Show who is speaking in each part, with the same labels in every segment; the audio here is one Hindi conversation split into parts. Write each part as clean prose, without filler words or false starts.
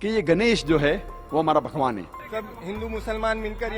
Speaker 1: कि ये गणेश जो है वो हमारा भगवान है।
Speaker 2: सब हिंदू मुसलमान मिलकर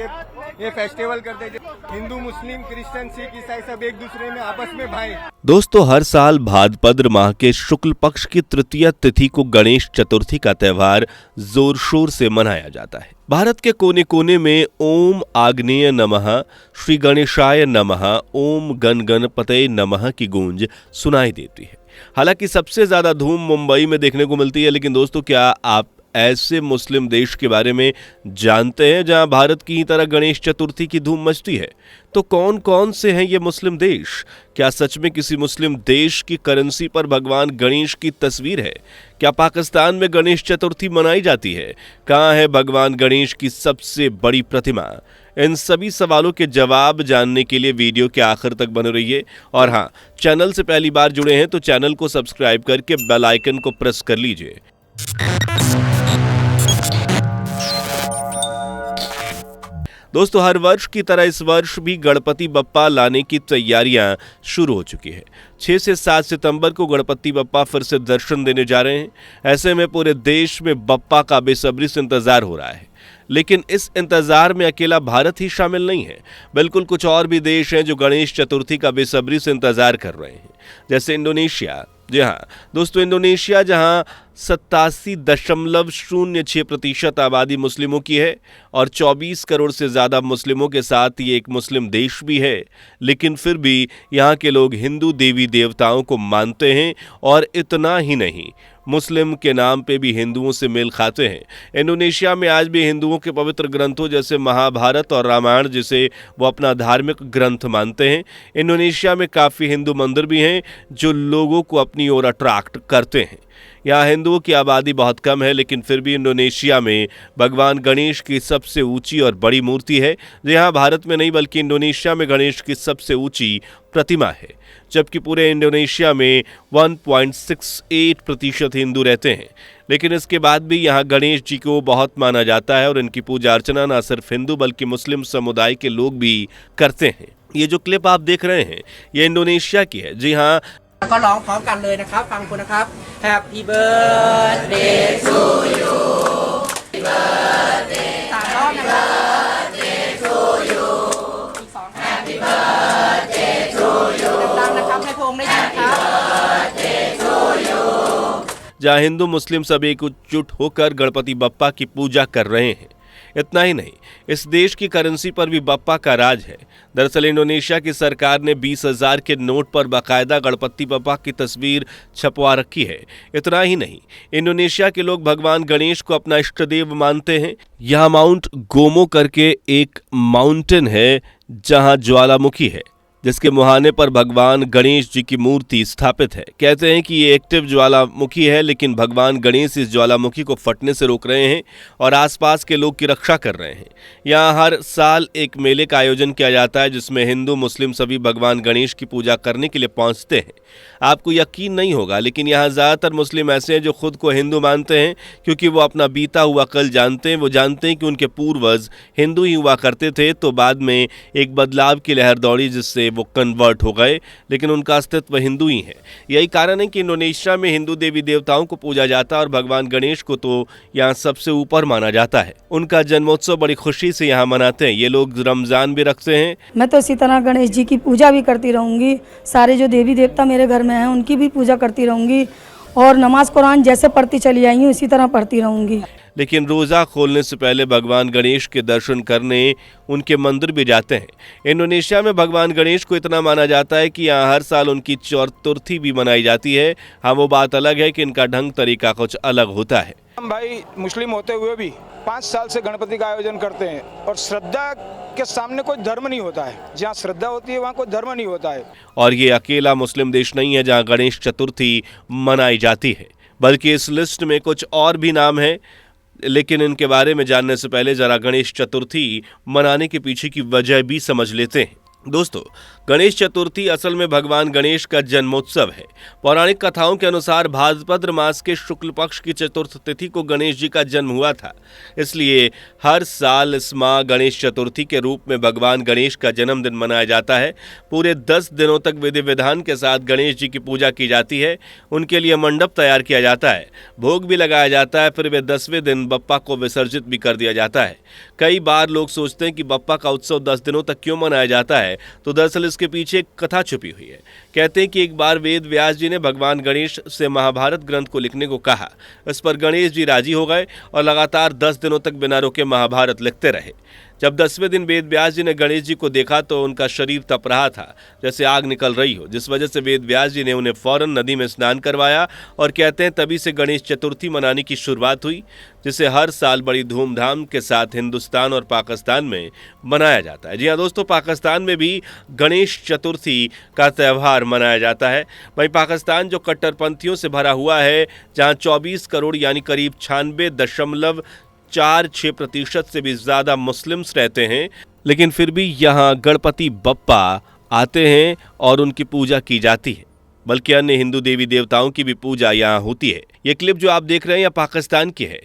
Speaker 2: ये फेस्टिवल करते हैं। हिंदू मुस्लिम क्रिश्चियन सिख ईसाई सब एक दूसरे में आपस में भाई।
Speaker 3: दोस्तों, हर साल भाद्रपद माह के शुक्ल पक्ष की तृतीया तिथि को गणेश चतुर्थी का त्यौहार जोर शोर से मनाया जाता है। भारत के कोने कोने में ओम आग्नेय नमः, श्री गणेशाय नमः, ओम गण गणपतये नमः की गूंज सुनाई देती है। हालांकि सबसे ज्यादा धूम मुंबई में देखने को मिलती है, लेकिन दोस्तों, क्या आप ऐसे मुस्लिम देश के बारे में जानते हैं जहां भारत की ही तरह गणेश चतुर्थी की धूम मचती है? तो कौन कौन से हैं ये मुस्लिम देश? क्या सच में किसी मुस्लिम देश की करेंसी पर भगवान गणेश की तस्वीर है? क्या पाकिस्तान में गणेश चतुर्थी मनाई जाती है? कहां है भगवान गणेश की सबसे बड़ी प्रतिमा? इन सभी सवालों के जवाब जानने के लिए वीडियो के आखिर तक बने रहिए। और हाँ, चैनल से पहली बार जुड़े हैं तो चैनल को सब्सक्राइब करके बेल आइकन को प्रेस कर लीजिए। दोस्तों, हर वर्ष की तरह इस वर्ष भी गणपति बप्पा लाने की तैयारियां शुरू हो चुकी है। 6 से 7 सितंबर को गणपति बप्पा फिर से दर्शन देने जा रहे हैं। ऐसे में पूरे देश में बप्पा का बेसब्री से इंतजार हो रहा है। लेकिन इस इंतजार में अकेला भारत ही शामिल नहीं है, बिल्कुल कुछ और भी देश हैं जो गणेश चतुर्थी का बेसब्री से इंतजार कर रहे हैं, जैसे इंडोनेशिया। जी हाँ दोस्तों, इंडोनेशिया जहां 87.06% आबादी मुस्लिमों की है और 24 करोड़ से ज़्यादा मुस्लिमों के साथ ये एक मुस्लिम देश भी है, लेकिन फिर भी यहाँ के लोग हिंदू देवी देवताओं को मानते हैं और इतना ही नहीं, मुस्लिम के नाम पे भी हिंदुओं से मेल खाते हैं। इंडोनेशिया में आज भी हिंदुओं के पवित्र ग्रंथों जैसे महाभारत और रामायण जिसे वो अपना धार्मिक ग्रंथ मानते हैं। इंडोनेशिया में काफ़ी हिंदू मंदिर भी हैं जो लोगों को अपनी ओर अट्रैक्ट करते हैं। यहाँ हिंदुओं की आबादी बहुत कम है, लेकिन फिर भी इंडोनेशिया में भगवान गणेश की सबसे ऊंची और बड़ी मूर्ति है। यहाँ भारत में नहीं बल्कि इंडोनेशिया में गणेश की सबसे ऊंची प्रतिमा है, जबकि पूरे इंडोनेशिया में 1.68% हिंदू रहते हैं। लेकिन इसके बाद भी यहाँ गणेश जी को बहुत माना जाता है और इनकी पूजा अर्चना न सिर्फ हिंदू बल्कि मुस्लिम समुदाय के लोग भी करते हैं। ये जो क्लिप आप देख रहे हैं ये इंडोनेशिया की है। जी हाँ,
Speaker 4: ก็ร้องพร้อมกันเลยนะครับฟังคุณนะครับ Happy birthday to you Happy birthday 3 รอบนะครับ Birthday to you อีก 2 Happy birthday to you ดังๆนะครับให้พระองค์ได้ยินครับ Birthday to you।
Speaker 3: जहाँ हिंदू मुस्लिम सब एकजुट होकर गणपति बप्पा की पूजा कर रहे हैं। इतना ही नहीं, इस देश की करेंसी पर भी बप्पा का राज है। दरअसल इंडोनेशिया की सरकार ने 20,000 के नोट पर बाकायदा गणपति बप्पा की तस्वीर छपवा रखी है। इतना ही नहीं, इंडोनेशिया के लोग भगवान गणेश को अपना इष्टदेव मानते हैं। यहाँ माउंट गोमो करके एक माउंटेन है जहाँ ज्वालामुखी है, जिसके मुहाने पर भगवान गणेश जी की मूर्ति स्थापित है। कहते हैं कि ये एक्टिव ज्वालामुखी है, लेकिन भगवान गणेश इस ज्वालामुखी को फटने से रोक रहे हैं और आसपास के लोग की रक्षा कर रहे हैं। यहाँ हर साल एक मेले का आयोजन किया जाता है जिसमें हिंदू मुस्लिम सभी भगवान गणेश की पूजा करने के लिए पहुँचते हैं। आपको यकीन नहीं होगा, लेकिन यहाँ ज़्यादातर मुस्लिम ऐसे हैं जो खुद को हिंदू मानते हैं, क्योंकि वो अपना बीता हुआ कल जानते हैं। वो जानते हैं कि उनके पूर्वज हिंदू ही हुआ करते थे, तो बाद में एक बदलाव की लहर दौड़ी जिससे वो कन्वर्ट हो गए, लेकिन उनका अस्तित्व हिंदू ही है। यही कारण है कि इंडोनेशिया में हिंदू देवी देवताओं को पूजा जाता है और भगवान गणेश को तो यहाँ सबसे ऊपर माना जाता है। उनका जन्मोत्सव बड़ी खुशी से यहाँ मनाते हैं। ये लोग रमजान भी रखते हैं।
Speaker 5: मैं तो इसी तरह गणेश जी की पूजा भी करती रहूंगी, सारे जो देवी देवता मेरे घर में हैं उनकी भी पूजा करती रहूंगी और नमाज कुरान जैसे पढ़ती चली आई हूँ इसी तरह पढ़ती रहूंगी।
Speaker 3: लेकिन रोज़ा खोलने से पहले भगवान गणेश के दर्शन करने उनके मंदिर भी जाते हैं। इंडोनेशिया में भगवान गणेश को इतना माना जाता है कि यहाँ हर साल उनकी चतुर्थी भी मनाई जाती है। हाँ, वो बात अलग है कि इनका ढंग तरीका कुछ अलग होता है।
Speaker 6: हम भाई मुस्लिम होते हुए भी 5 साल से गणपति का आयोजन करते हैं और श्रद्धा के सामने कोई धर्म नहीं होता है। जहाँ श्रद्धा होती है वहाँ कोई धर्म नहीं होता है।
Speaker 3: और ये अकेला मुस्लिम देश नहीं है जहाँ गणेश चतुर्थी मनाई जाती है, बल्कि इस लिस्ट में कुछ और भी नाम हैं। लेकिन इनके बारे में जानने से पहले जरा गणेश चतुर्थी मनाने के पीछे की वजह भी समझ लेते हैं। दोस्तों, गणेश चतुर्थी असल में भगवान गणेश का जन्मोत्सव है। पौराणिक कथाओं के अनुसार भाद्रपद मास के शुक्ल पक्ष की चतुर्थ तिथि को गणेश जी का जन्म हुआ था। इसलिए हर साल इस माह गणेश चतुर्थी के रूप में भगवान गणेश का जन्मदिन मनाया जाता है। पूरे 10 दिनों तक विधि विधान के साथ गणेश जी की पूजा की जाती है। उनके लिए मंडप तैयार किया जाता है, भोग भी लगाया जाता है। फिर वे 10वें दिन बप्पा को विसर्जित भी कर दिया जाता है। कई बार लोग सोचते हैं कि बप्पा का उत्सव 10 दिनों तक क्यों मनाया जाता है, तो दरअसल इसके पीछे एक कथा छुपी हुई है। कहते हैं कि एक बार वेद व्यास जी ने भगवान गणेश से महाभारत ग्रंथ को लिखने को कहा। इस पर गणेश जी राजी हो गए और लगातार 10 दिनों तक बिना रोके महाभारत लिखते रहे। जब 10वें दिन वेद व्यास जी ने गणेश जी को देखा तो उनका शरीर तप रहा था, जैसे आग निकल रही हो, जिस वजह से वेद व्यास जी ने उन्हें फौरन नदी में स्नान करवाया। और कहते हैं तभी से गणेश चतुर्थी मनाने की शुरुआत हुई, जिसे हर साल बड़ी धूमधाम के साथ हिंदुस्तान और पाकिस्तान में मनाया जाता है। जी हाँ दोस्तों, पाकिस्तान में भी गणेश चतुर्थी का त्यौहार मनाया जाता है। वहीं पाकिस्तान जो कट्टरपंथियों से भरा हुआ है, जहाँ 24 करोड़ यानी करीब 96.46% से भी ज़्यादा मुस्लिम्स रहते हैं, लेकिन फिर भी यहाँ गणपति बप्पा आते हैं और उनकी पूजा की जाती है। बल्कि अन्य हिंदू देवी देवताओं की भी पूजा यहाँ होती है। ये क्लिप जो आप देख रहे हैं यह पाकिस्तान की है,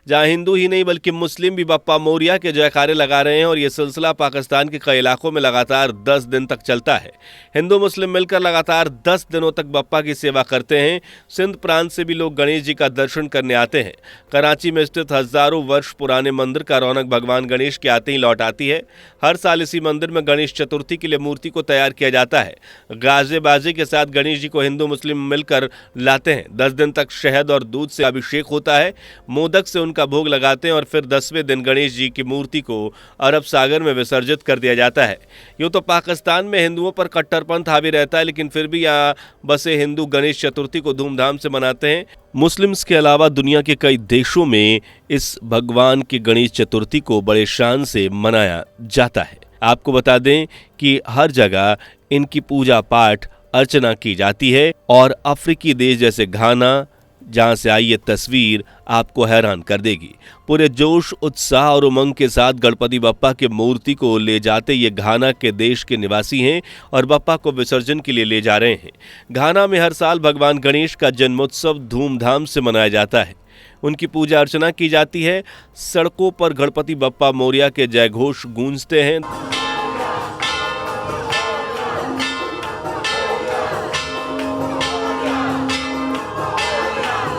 Speaker 3: जहाँ हिंदू ही नहीं बल्कि मुस्लिम भी बप्पा मोरिया के जयकारे लगा रहे हैं। और ये सिलसिला पाकिस्तान के कई इलाकों में लगातार 10 दिन तक चलता है। हिंदू मुस्लिम मिलकर लगातार 10 दिनों तक बप्पा की सेवा करते हैं। सिंध प्रांत से भी लोग गणेश जी का दर्शन करने आते हैं। कराची में स्थित हजारों वर्ष पुराने मंदिर का रौनक भगवान गणेश के आते ही लौट आती है। हर साल इसी मंदिर में गणेश चतुर्थी के लिए मूर्ति को तैयार किया जाता है। गाजे बाजे के साथ गणेश जी को हिंदू मुस्लिम मिलकर लाते हैं। 10 दिन तक शहद और दूध से अभिषेक होता है, मोदक से का भोग लगाते हैं और फिर 10वें दिन गणेश जी की मूर्ति को अरब सागर में विसर्जित कर दिया जाता है। यूँ तो पाकिस्तान में हिंदुओं पर कट्टरपंथ हावी रहता है, लेकिन फिर भी यहाँ बसे हिंदू गणेश चतुर्थी को धूमधाम से मनाते हैं। मुस्लिम्स के अलावा दुनिया के कई देशों में इस भगवान की गणेश चतुर्थी को बड़े शान से मनाया जाता है। आपको बता दें कि हर जगह इनकी पूजा पाठ अर्चना की जाती है। और अफ्रीकी देश जैसे घाना, जहां से आई ये तस्वीर आपको हैरान कर देगी। पूरे जोश उत्साह और उमंग के साथ गणपति बप्पा के मूर्ति को ले जाते ये घाना के देश के निवासी हैं और बप्पा को विसर्जन के लिए ले जा रहे हैं। घाना में हर साल भगवान गणेश का जन्मोत्सव धूमधाम से मनाया जाता है। उनकी पूजा अर्चना की जाती है। सड़कों पर गणपति बप्पा मोरिया के जयघोष गूंजते हैं।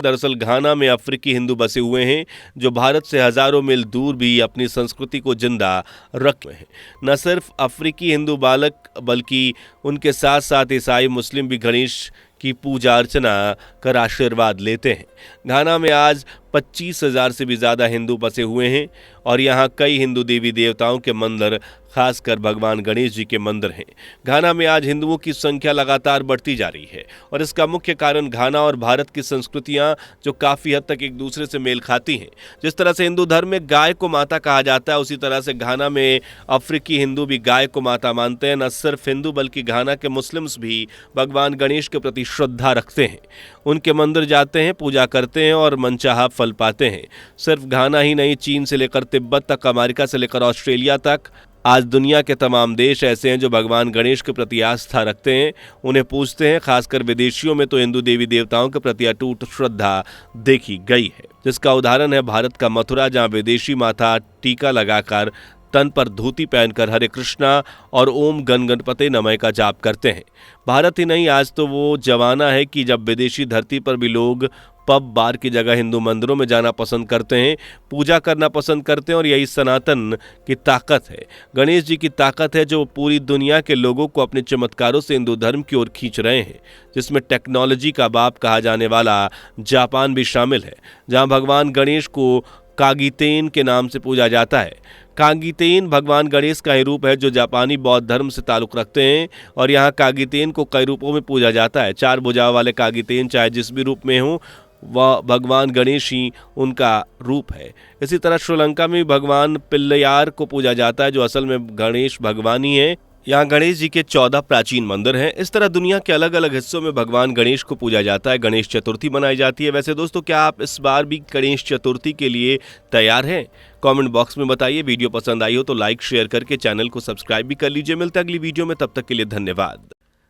Speaker 3: दरअसल घाना में अफ्रीकी हिंदू बसे हुए हैं, जो भारत से हजारों मील दूर भी अपनी संस्कृति को जिंदा रखे हैं। न सिर्फ अफ्रीकी हिंदू बालक बल्कि उनके साथ साथ ईसाई मुस्लिम भी गणेश की पूजा अर्चना कर आशीर्वाद लेते हैं। घाना में आज 25,000 से भी ज़्यादा हिंदू बसे हुए हैं और यहाँ कई हिंदू देवी देवताओं के मंदिर, खासकर भगवान गणेश जी के मंदिर हैं। घाना में आज हिंदुओं की संख्या लगातार बढ़ती जा रही है और इसका मुख्य कारण घाना और भारत की संस्कृतियाँ जो काफ़ी हद तक एक दूसरे से मेल खाती हैं। जिस तरह से हिंदू धर्म में गाय को माता कहा जाता है, उसी तरह से घाना में अफ्रीकी हिंदू भी गाय को माता मानते हैं। न सिर्फ हिंदू बल्कि घाना के मुस्लिम्स भी भगवान गणेश के प्रति श्रद्धा रखते हैं। उनके मंदिर जाते हैं, पूजा करते हैं और मनचाहा फल पाते हैं। सिर्फ घाना ही नहीं, चीन से लेकर तिब्बत तक, अमेरिका से लेकर ऑस्ट्रेलिया तक, आज दुनिया के तमाम देश ऐसे हैं जो भगवान गणेश के प्रति आस्था रखते हैं, उन्हें पूजते हैं। खासकर विदेशियों में तो हिंदू देवी देवताओं के प्रति अटूट श्रद्धा देखी गई है, जिसका उदाहरण है भारत का मथुरा, जहां विदेशी माथा टीका लगाकर, तन पर धोती पहनकर हरे कृष्णा और ओम गण गणपते नमः का जाप करते हैं। भारत ही नहीं, आज तो वो जमाना है कि जब विदेशी धरती पर भी लोग पब बार की जगह हिंदू मंदिरों में जाना पसंद करते हैं, पूजा करना पसंद करते हैं। और यही सनातन की ताकत है, गणेश जी की ताकत है, जो पूरी दुनिया के लोगों को अपने चमत्कारों से हिंदू धर्म की ओर खींच रहे हैं, जिसमें टेक्नोलॉजी का बाप कहा जाने वाला जापान भी शामिल है, जहां भगवान गणेश को कागीतेन के नाम से पूजा जाता है। कागीतेन भगवान गणेश का ही रूप है जो जापानी बौद्ध धर्म से ताल्लुक़ रखते हैं और यहाँ कागीतेन को कई रूपों में पूजा जाता है। 4 भुजाओं वाले कागीतेन चाहे जिस भी रूप में हो, वह भगवान गणेश ही उनका रूप है। इसी तरह श्रीलंका में भगवान पिल्लैयार को पूजा जाता है, जो असल में गणेश भगवान ही है। यहाँ गणेश जी के 14 प्राचीन मंदिर हैं। इस तरह दुनिया के अलग अलग हिस्सों में भगवान गणेश को पूजा जाता है। गणेश चतुर्थी मनाई जाती है। वैसे दोस्तों, क्या आप इस बार भी गणेश चतुर्थी के लिए तैयार हैं? कमेंट बॉक्स में बताइए। वीडियो पसंद आई हो तो लाइक शेयर करके चैनल को सब्सक्राइब भी कर लीजिए। मिलते हैं अगली वीडियो में, तब तक के लिए धन्यवाद।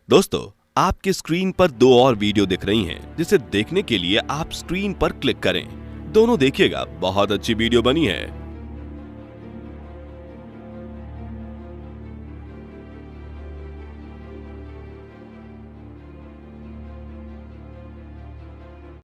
Speaker 3: दोस्तों, आपकी स्क्रीन पर 2 और वीडियो दिख रही हैं, जिसे देखने के लिए आप स्क्रीन पर क्लिक करें। दोनों देखिएगा, बहुत अच्छी वीडियो बनी है।